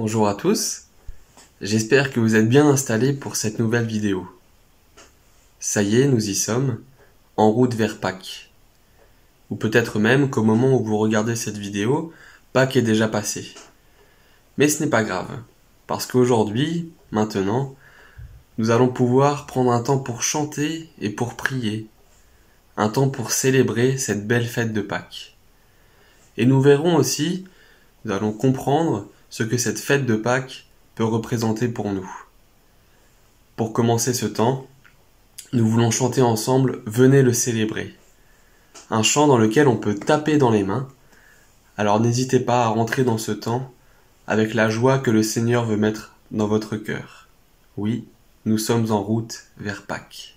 Bonjour à tous, j'espère que vous êtes bien installés pour cette nouvelle vidéo. Ça y est, nous y sommes, en route vers Pâques. Ou peut-être même qu'au moment où vous regardez cette vidéo, Pâques est déjà passé. Mais ce n'est pas grave, parce qu'aujourd'hui, maintenant, nous allons pouvoir prendre un temps pour chanter et pour prier, un temps pour célébrer cette belle fête de Pâques. Et nous verrons aussi, nous allons comprendre ce que cette fête de Pâques peut représenter pour nous. Pour commencer ce temps, nous voulons chanter ensemble « Venez le célébrer », un chant dans lequel on peut taper dans les mains. Alors n'hésitez pas à rentrer dans ce temps avec la joie que le Seigneur veut mettre dans votre cœur. Oui, nous sommes en route vers Pâques.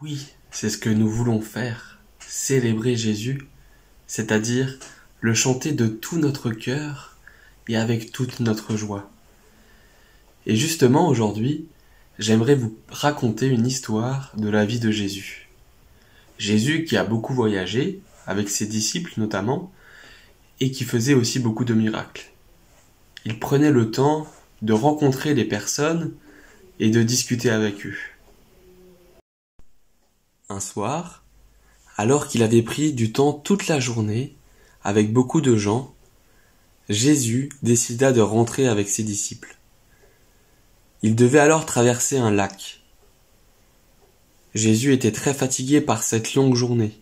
Oui, c'est ce que nous voulons faire, célébrer Jésus, c'est-à-dire le chanter de tout notre cœur et avec toute notre joie. Et justement aujourd'hui, j'aimerais vous raconter une histoire de la vie de Jésus. Jésus qui a beaucoup voyagé, avec ses disciples notamment, et qui faisait aussi beaucoup de miracles. Il prenait le temps de rencontrer les personnes et de discuter avec eux. Un soir, alors qu'il avait pris du temps toute la journée, avec beaucoup de gens, Jésus décida de rentrer avec ses disciples. Il devait alors traverser un lac. Jésus était très fatigué par cette longue journée,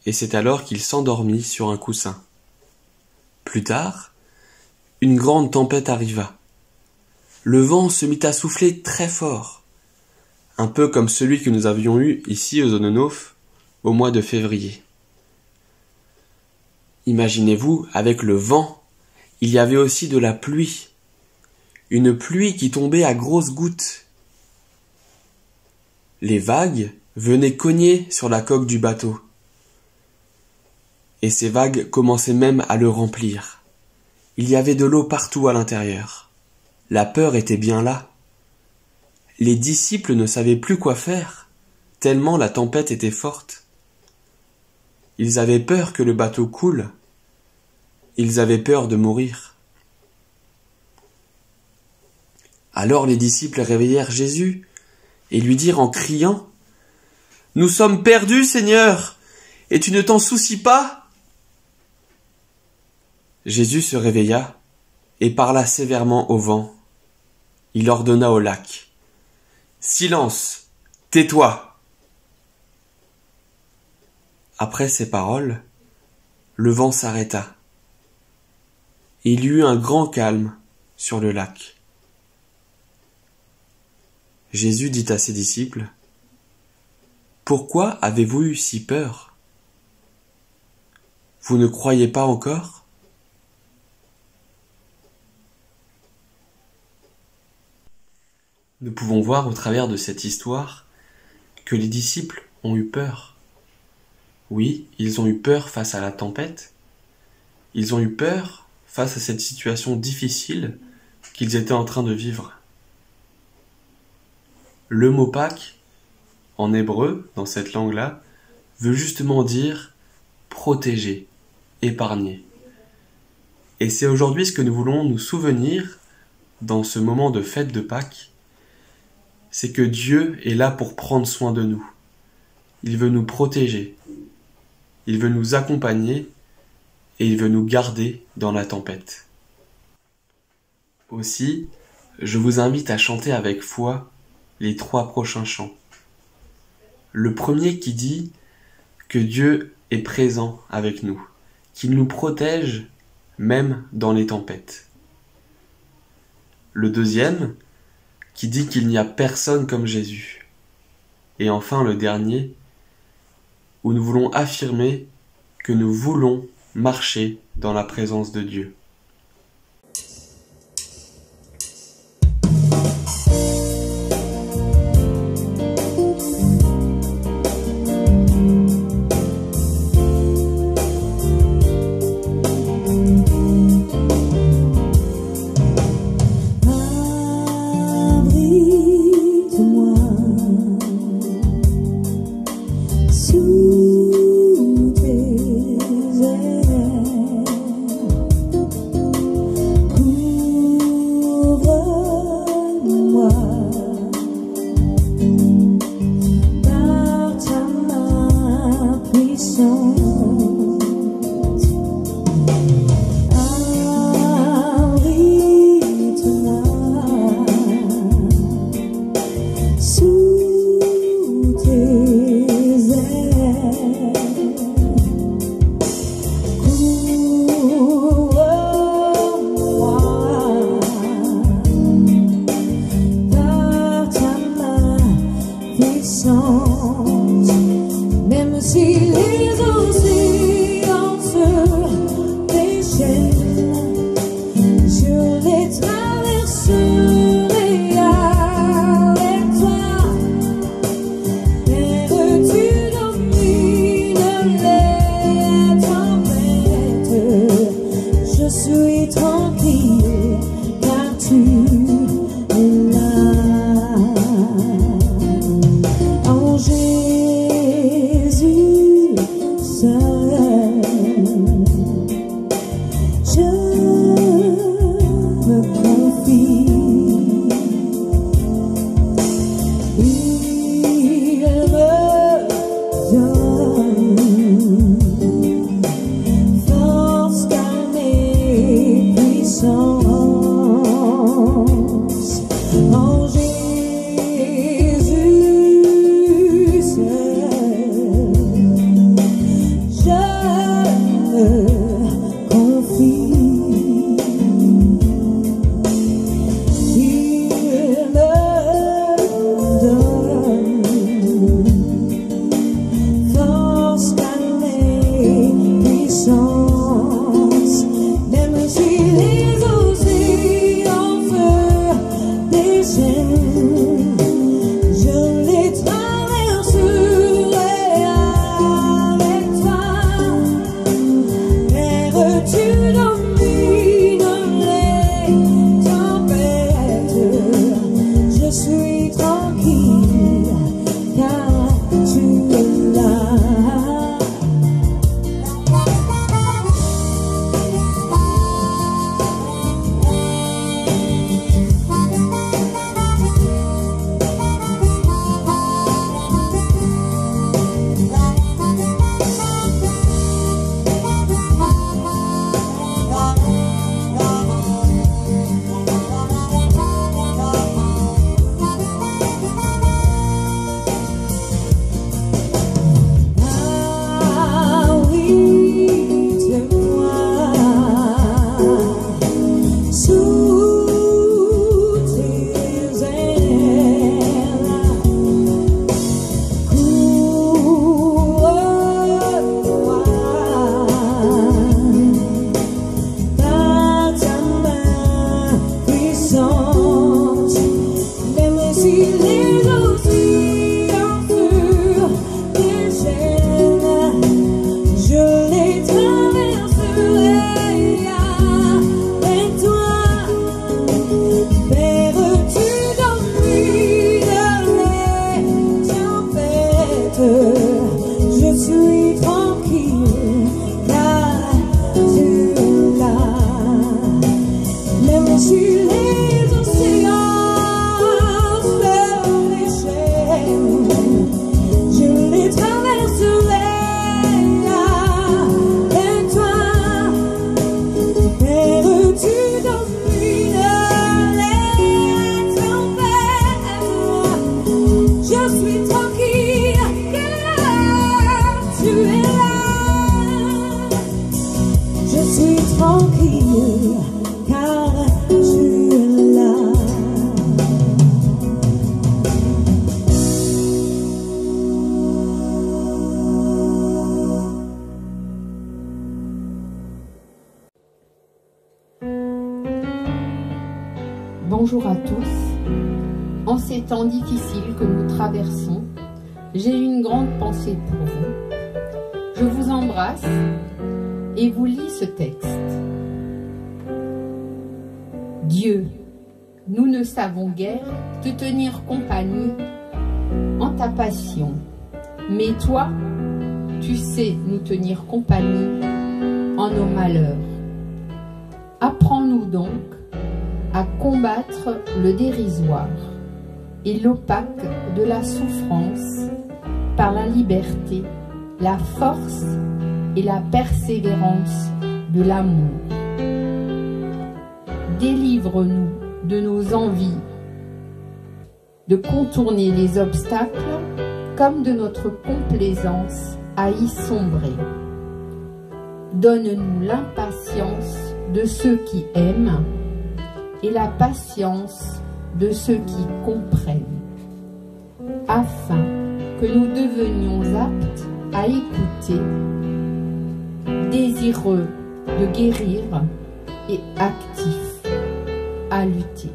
et c'est alors qu'il s'endormit sur un coussin. Plus tard, une grande tempête arriva. Le vent se mit à souffler très fort, un peu comme celui que nous avions eu ici aux Zononof au mois de février. Imaginez-vous, avec le vent, il y avait aussi de la pluie, une pluie qui tombait à grosses gouttes. Les vagues venaient cogner sur la coque du bateau, et ces vagues commençaient même à le remplir. Il y avait de l'eau partout à l'intérieur. La peur était bien là. Les disciples ne savaient plus quoi faire, tellement la tempête était forte. Ils avaient peur que le bateau coule. Ils avaient peur de mourir. Alors les disciples réveillèrent Jésus et lui dire en criant « Nous sommes perdus, Seigneur, et tu ne t'en soucies pas ?» Jésus se réveilla et parla sévèrement au vent. Il ordonna au lac « Silence, tais-toi !» Après ces paroles, le vent s'arrêta. Et il y eut un grand calme sur le lac. Jésus dit à ses disciples, « Pourquoi avez-vous eu si peur? Vous ne croyez pas encore ?» Nous pouvons voir au travers de cette histoire que les disciples ont eu peur. Oui, ils ont eu peur face à la tempête, ils ont eu peur face à cette situation difficile qu'ils étaient en train de vivre. Le mot Pâques, en hébreu, dans cette langue-là, veut justement dire protéger, épargner. Et c'est aujourd'hui ce que nous voulons nous souvenir dans ce moment de fête de Pâques, c'est que Dieu est là pour prendre soin de nous. Il veut nous protéger, il veut nous accompagner et il veut nous garder dans la tempête. Aussi, je vous invite à chanter avec foi les 3 prochains chants. Le premier qui dit que Dieu est présent avec nous, qu'il nous protège même dans les tempêtes. Le deuxième qui dit qu'il n'y a personne comme Jésus. Et enfin le dernier, où nous voulons affirmer que nous voulons marcher dans la présence de Dieu. Même si les océans se déchaînent, je les traverserai avec toi. Même tu domines les tempêtes, je suis tranquille car tu es là. En Jésus seul, je me confie. Il me donne force, calme et puissance. En the bonjour à tous. En ces temps difficiles que nous traversons, j'ai une grande pensée pour vous. Je vous embrasse et vous lis ce texte. Dieu, nous ne savons guère te tenir compagnie en ta passion, mais toi, tu sais nous tenir compagnie en nos malheurs. Apprends-nous donc à combattre le dérisoire et l'opaque de la souffrance par la liberté, la force et la persévérance de l'amour. Délivre-nous de nos envies de contourner les obstacles comme de notre complaisance à y sombrer. Donne-nous l'impatience de ceux qui aiment et la patience de ceux qui comprennent, afin que nous devenions aptes à écouter, désireux de guérir et actifs à lutter.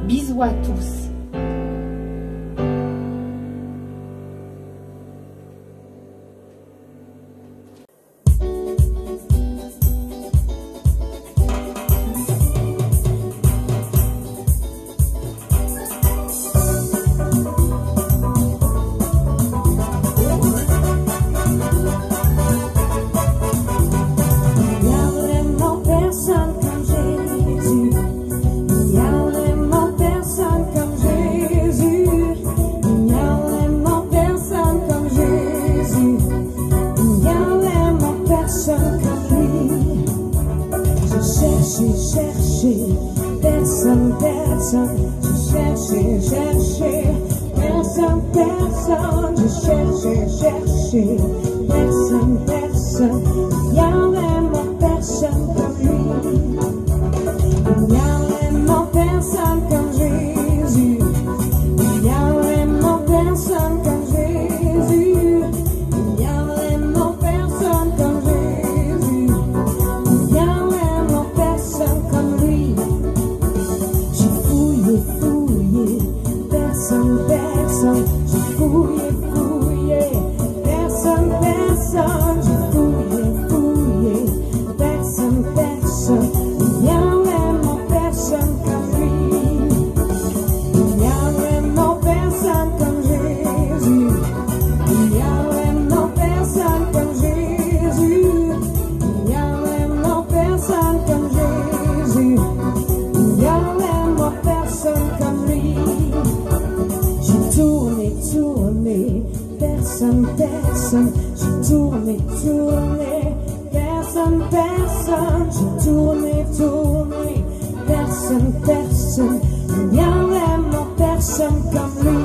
Bisous à tous. Personne, je cherchais, personne, je cherchais, personne, il y a vraiment personne comme lui, il y a vraiment personne comme Jésus, il y a vraiment personne comme Jésus, il y a vraiment personne comme Jésus, il y a vraiment personne comme lui. Personne, j'ai fouillé, personne, j'ai fouillé, personne, il y a vraiment personne comme lui, il y a vraiment personne comme Jésus, il y a vraiment personne comme Jésus, il y a vraiment personne comme Jésus, il y a vraiment personne comme lui. Tourné, personne, j'ai tourné, personne, j'ai tourné, personne, il y a vraiment personne comme lui.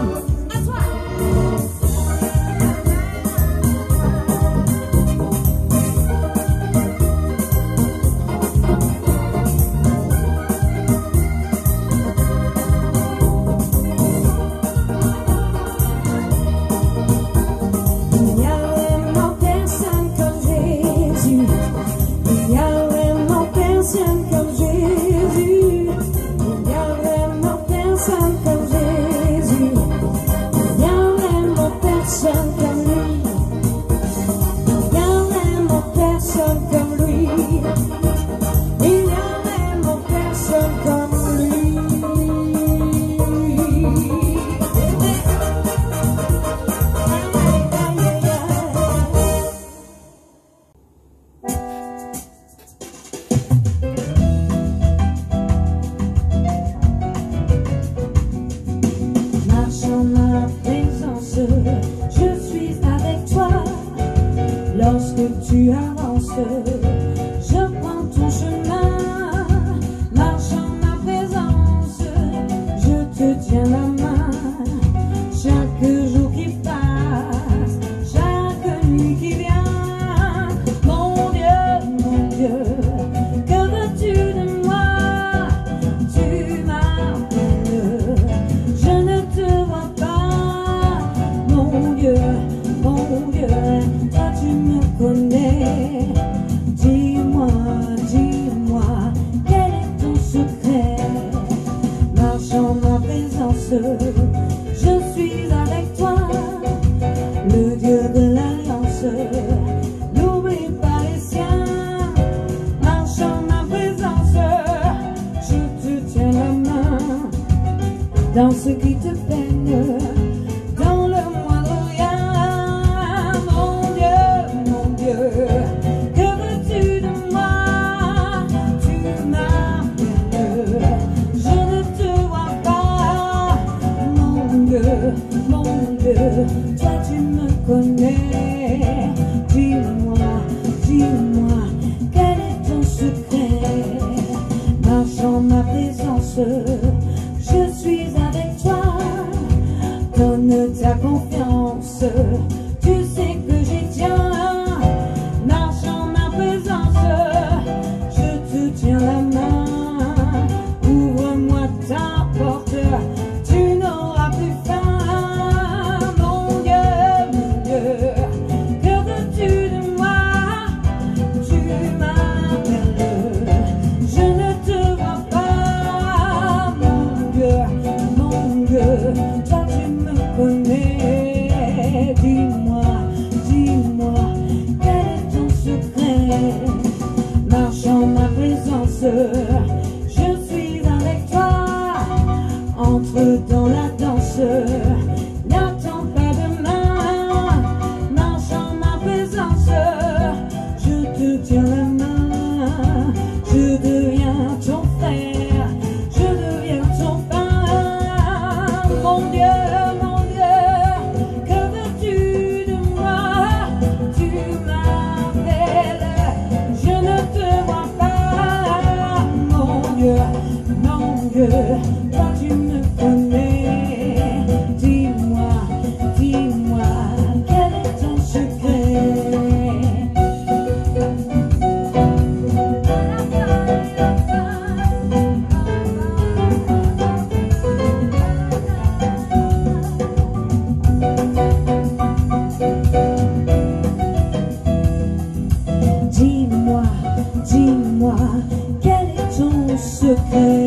je suis avec toi, le Dieu de l'alliance. N'oublie pas les siens, marche en ma présence, je te tiens la main dans ce qui te peigne, dans le moindre rien. Mon Dieu, que veux-tu de moi? Tu m'appelles, je ne te vois pas. Mon Dieu, toi tu me connais. Dis-moi, quel est ton secret? Marche en ma présence, je suis avec toi. Donne ta confiance, tu sais que j'y tiens. Marche en ma présence, je te tiens la main. Ouvre-moi ta porte, tu n'auras plus faim. Mon Dieu, que veux-tu de moi? Tu m'appelles, je ne te vois pas. Mon Dieu, toi tu me connais. Dis-moi, quel est ton secret? Marche en ma présence, je suis avec toi. Entre dans la danse, n'attends pas demain. Marche en ma présence, je te tiens la main. Je deviens ton frère, je deviens ton pain. Mon Dieu, que veux-tu de moi? Tu m'appelles, je ne te vois pas. Mon Dieu, toi tu me connais. Dis-moi, quel est ton secret? Dis-moi, quel est ton secret?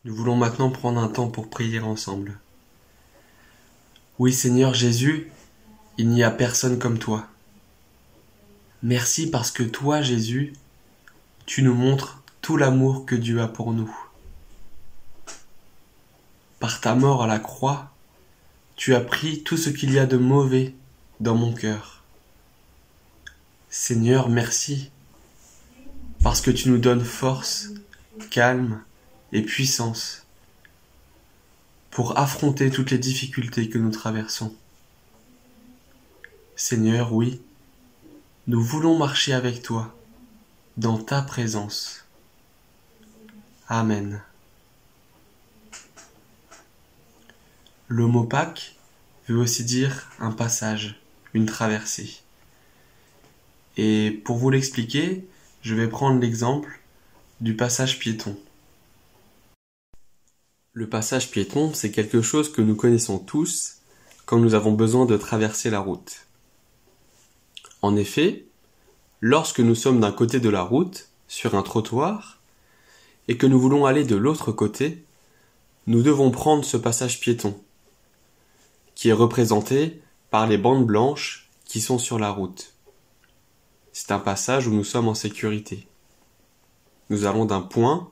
Nous voulons maintenant prendre un temps pour prier ensemble. Oui Seigneur Jésus, il n'y a personne comme toi. Merci parce que toi Jésus, tu nous montres tout l'amour que Dieu a pour nous. Par ta mort à la croix, tu as pris tout ce qu'il y a de mauvais dans mon cœur. Seigneur, merci, parce que tu nous donnes force, calme et puissance pour affronter toutes les difficultés que nous traversons. Seigneur, oui, nous voulons marcher avec toi, dans ta présence. Amen. Le mot Pâques veut aussi dire un passage, une traversée. Et pour vous l'expliquer, je vais prendre l'exemple du passage piéton. Le passage piéton, c'est quelque chose que nous connaissons tous quand nous avons besoin de traverser la route. En effet, lorsque nous sommes d'un côté de la route, sur un trottoir, et que nous voulons aller de l'autre côté, nous devons prendre ce passage piéton, qui est représenté par les bandes blanches qui sont sur la route. C'est un passage où nous sommes en sécurité. Nous allons d'un point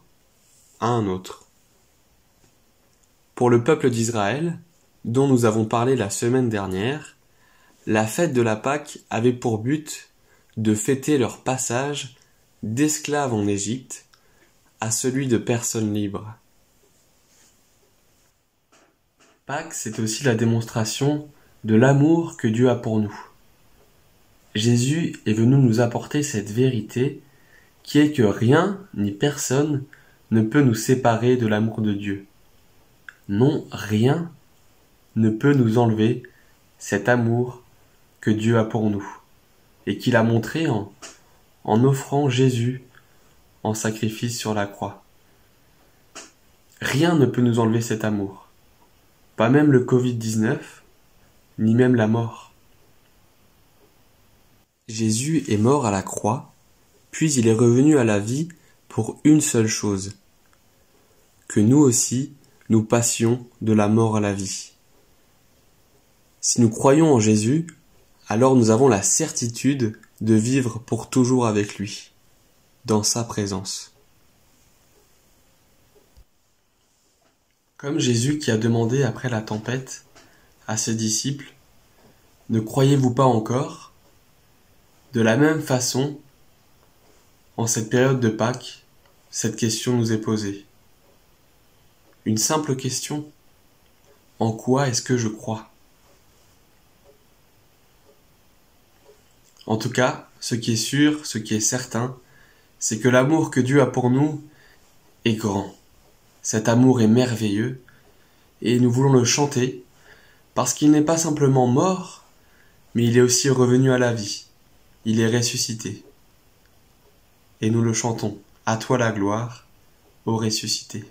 à un autre. Pour le peuple d'Israël, dont nous avons parlé la semaine dernière, la fête de la Pâque avait pour but de fêter leur passage d'esclaves en Égypte à celui de personnes libres. Pâques, c'est aussi la démonstration de l'amour que Dieu a pour nous. Jésus est venu nous apporter cette vérité qui est que rien ni personne ne peut nous séparer de l'amour de Dieu. Non, rien ne peut nous enlever cet amour que Dieu a pour nous et qu'il a montré en offrant Jésus en sacrifice sur la croix. Rien ne peut nous enlever cet amour. Pas même le Covid-19, ni même la mort. Jésus est mort à la croix, puis il est revenu à la vie pour une seule chose, que nous aussi, nous passions de la mort à la vie. Si nous croyons en Jésus, alors nous avons la certitude de vivre pour toujours avec lui, dans sa présence. Comme Jésus qui a demandé après la tempête à ses disciples « Ne croyez-vous pas encore ?» De la même façon, en cette période de Pâques, cette question nous est posée. Une simple question. En quoi est-ce que je crois ? En tout cas, ce qui est sûr, ce qui est certain, c'est que l'amour que Dieu a pour nous est grand. Cet amour est merveilleux et nous voulons le chanter parce qu'il n'est pas simplement mort, mais il est aussi revenu à la vie. Il est ressuscité. Et nous le chantons. À toi la gloire, ô ressuscité.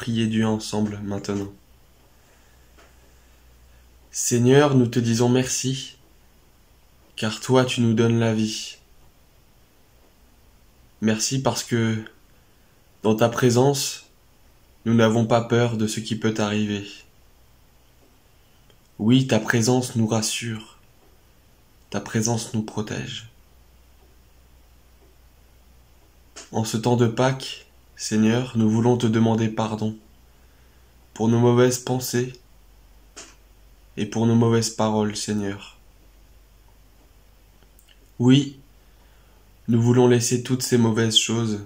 prier Dieu ensemble maintenant. Seigneur, nous te disons merci, car toi tu nous donnes la vie. Merci parce que dans ta présence, nous n'avons pas peur de ce qui peut arriver. Oui, ta présence nous rassure, ta présence nous protège. En ce temps de Pâques, Seigneur, nous voulons te demander pardon pour nos mauvaises pensées et pour nos mauvaises paroles, Seigneur. Oui, nous voulons laisser toutes ces mauvaises choses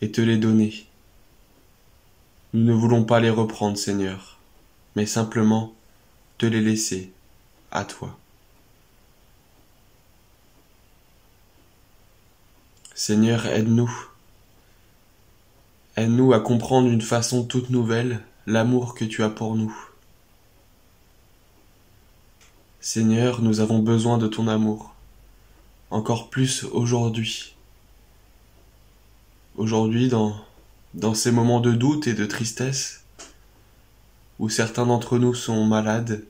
et te les donner. Nous ne voulons pas les reprendre, Seigneur, mais simplement te les laisser à toi. Seigneur, aide-nous. Aide-nous à comprendre d'une façon toute nouvelle l'amour que tu as pour nous. Seigneur, nous avons besoin de ton amour, encore plus aujourd'hui. Aujourd'hui, dans ces moments de doute et de tristesse, où certains d'entre nous sont malades,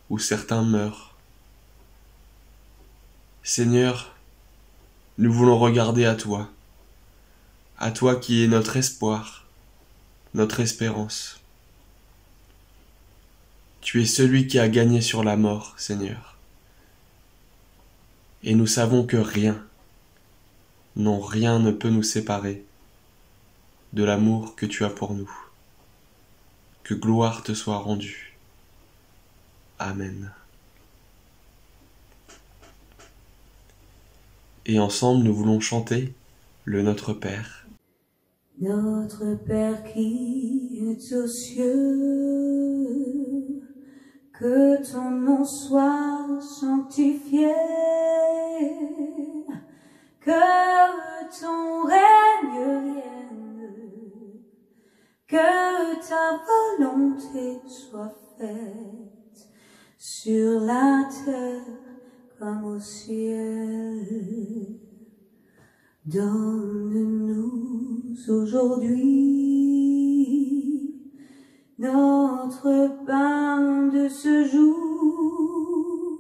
où certains meurent. Seigneur, nous voulons regarder à toi qui es notre espoir, notre espérance. Tu es celui qui a gagné sur la mort, Seigneur. Et nous savons que rien, non rien ne peut nous séparer de l'amour que tu as pour nous. Que gloire te soit rendue. Amen. Et ensemble, nous voulons chanter le Notre Père. Notre Père qui es aux cieux, que ton nom soit sanctifié, que ton règne vienne, que ta volonté soit faite sur la terre comme au ciel. Donne-nous aujourd'hui notre pain de ce jour.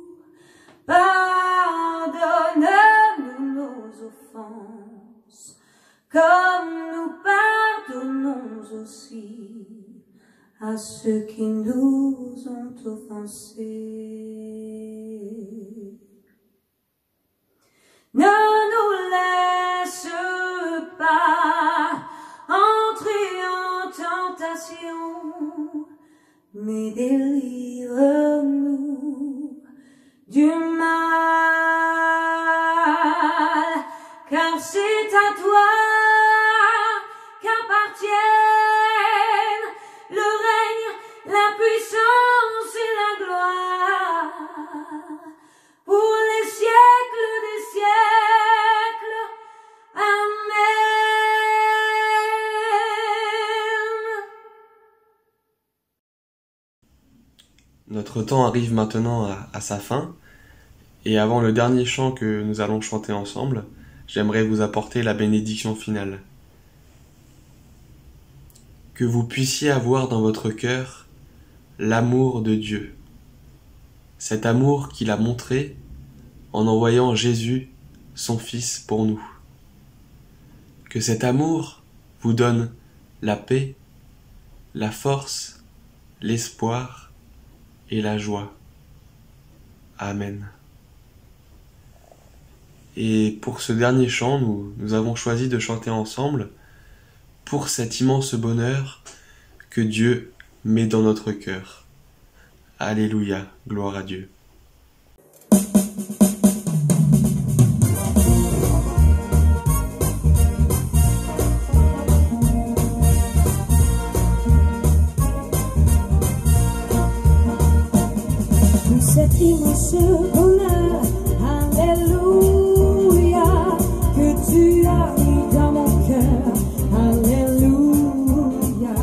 Pardonne-nous nos offenses, comme nous pardonnons aussi à ceux qui nous ont offensés. Ne nous laisse pas entrer en tentation, mais délivre-nous du mal, car c'est à toi qu'appartiennent le règne, la puissance et la gloire pour les siècles des siècles. Amen. Notre temps arrive maintenant à sa fin, et avant le dernier chant que nous allons chanter ensemble, j'aimerais vous apporter la bénédiction finale. Que vous puissiez avoir dans votre cœur l'amour de Dieu, cet amour qu'il a montré en envoyant Jésus, son Fils, pour nous. Que cet amour vous donne la paix, la force, l'espoir et la joie. Amen. Et pour ce dernier chant, nous avons choisi de chanter ensemble pour cet immense bonheur que Dieu met dans notre cœur. Alléluia, gloire à Dieu. Cet immense bonheur, alléluia, que tu as mis dans mon cœur, alléluia,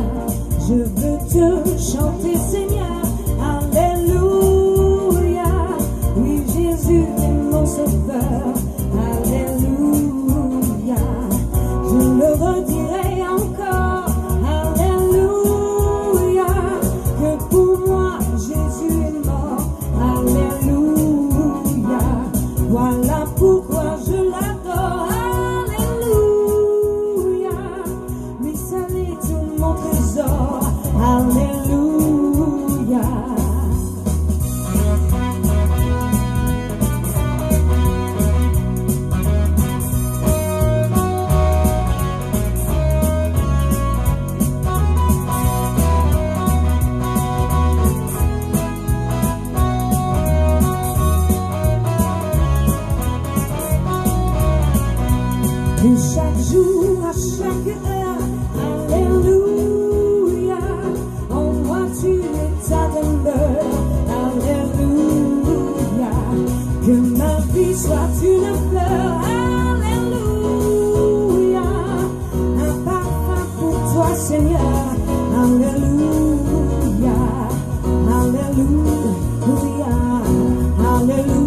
je veux te chanter Seigneur, alléluia, oui Jésus est mon sauveur, alléluia, je le redirai encore. qui soit une fleur. Alléluia, un parfum pour toi, Seigneur. Alléluia, Alléluia, Alléluia, Alléluia.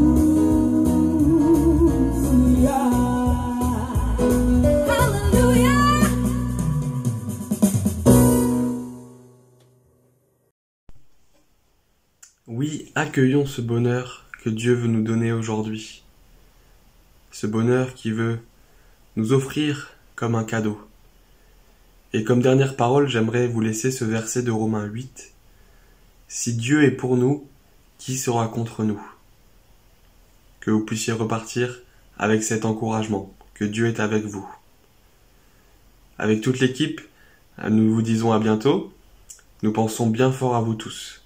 Oui, accueillons ce bonheur que Dieu veut nous donner aujourd'hui. Ce bonheur qui veut nous offrir comme un cadeau. Et comme dernière parole, j'aimerais vous laisser ce verset de Romains 8. Si Dieu est pour nous, qui sera contre nous? Que vous puissiez repartir avec cet encouragement, que Dieu est avec vous. Avec toute l'équipe, nous vous disons à bientôt. Nous pensons bien fort à vous tous.